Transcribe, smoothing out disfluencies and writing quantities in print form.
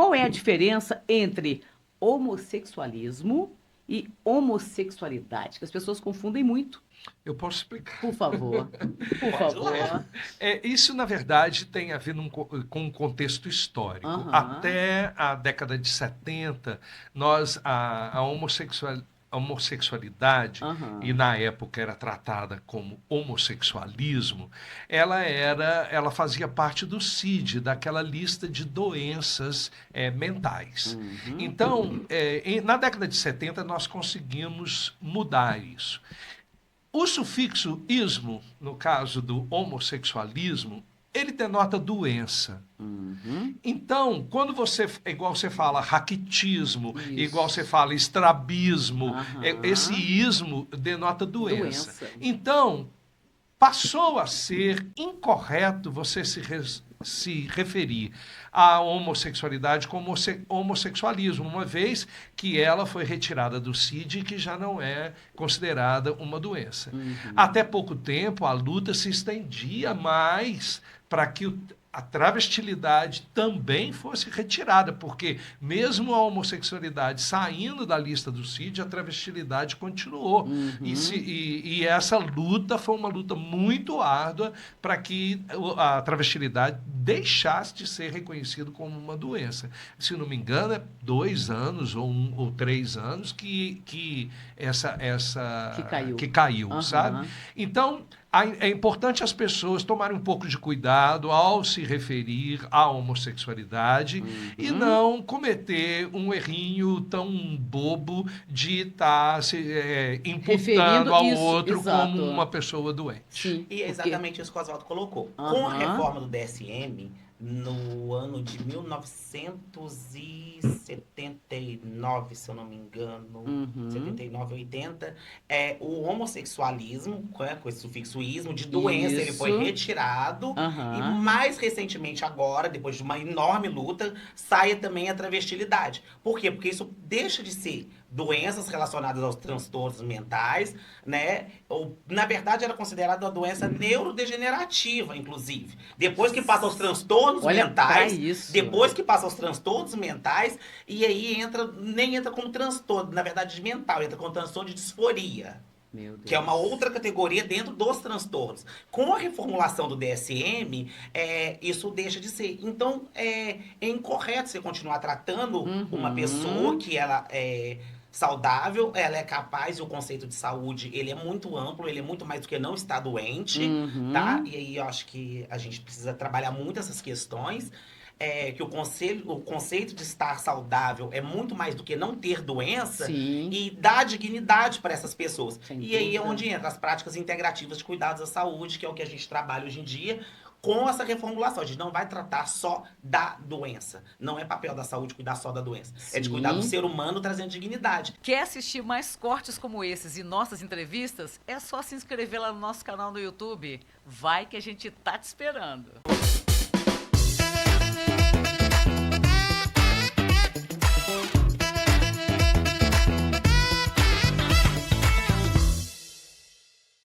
qual é a diferença entre homossexualismo e homossexualidade? Que as pessoas confundem muito. Eu posso explicar. Por favor. Por Pode ir favor. lá. Isso, na verdade, tem a ver com um contexto histórico. Aham. Até a década de 70, a homossexualidade, Aham. e na época era tratada como homossexualismo, ela fazia parte do CID, daquela lista de doenças mentais. Então, na década de 70, nós conseguimos mudar isso. O sufixo ismo, no caso do homossexualismo, ele denota doença. Então, quando igual você fala raquitismo, Isso. igual você fala estrabismo, Aham. esse ismo denota doença. Doença. Então, passou a ser incorreto você se referir à homossexualidade como homossexualismo, uma vez que ela foi retirada do CID e que já não é considerada uma doença. Até pouco tempo, a luta se estendia mais para que a travestilidade também fosse retirada, porque mesmo a homossexualidade saindo da lista do CID, a travestilidade continuou. E essa luta foi uma luta muito árdua para que a travestilidade deixasse de ser reconhecido como uma doença. Se não me engano, é 2 anos ou 3 anos que caiu, sabe? Então, é importante as pessoas tomarem um pouco de cuidado ao se referir à homossexualidade e não cometer um errinho tão bobo de estar se imputando ao outro exato. como uma pessoa doente. Sim. E é exatamente isso que o Oswaldo colocou. Com a Aham. reforma do DSM, no ano de 1979, se eu não me engano, 79, 80, o homossexualismo, com esse sufixo ismo, de doença, ele foi Isso. retirado. Aham. E mais recentemente agora, depois de uma enorme luta, sai também a travestilidade. Por quê? Porque isso deixa de ser doenças relacionadas aos transtornos mentais, né? Ou, na verdade, era considerada uma doença neurodegenerativa, inclusive. Depois que passa os transtornos Olha pra mentais, isso. depois que passa os transtornos mentais, e aí nem entra como transtorno, na verdade, mental, entra como transtorno de disforia. Meu Deus. Que é uma outra categoria dentro dos transtornos. Com a reformulação do DSM, isso deixa de ser. Então, é incorreto você continuar tratando uma pessoa que ela é saudável, ela é capaz, e o conceito de saúde, ele é muito amplo, ele é muito mais do que não estar doente, tá? E aí eu acho que a gente precisa trabalhar muito essas questões. Que o conceito de estar saudável é muito mais do que não ter doença. Sim. E dar dignidade para essas pessoas. Sem e aí é dúvida. onde entra as práticas integrativas de cuidados à saúde, que é o que a gente trabalha hoje em dia, com essa reformulação. A gente não vai tratar só da doença. Não é papel da saúde cuidar só da doença. É de cuidar do ser humano trazendo dignidade. Quer assistir mais cortes como esses e nossas entrevistas? É só se inscrever lá no nosso canal no YouTube. Vai que a gente tá te esperando.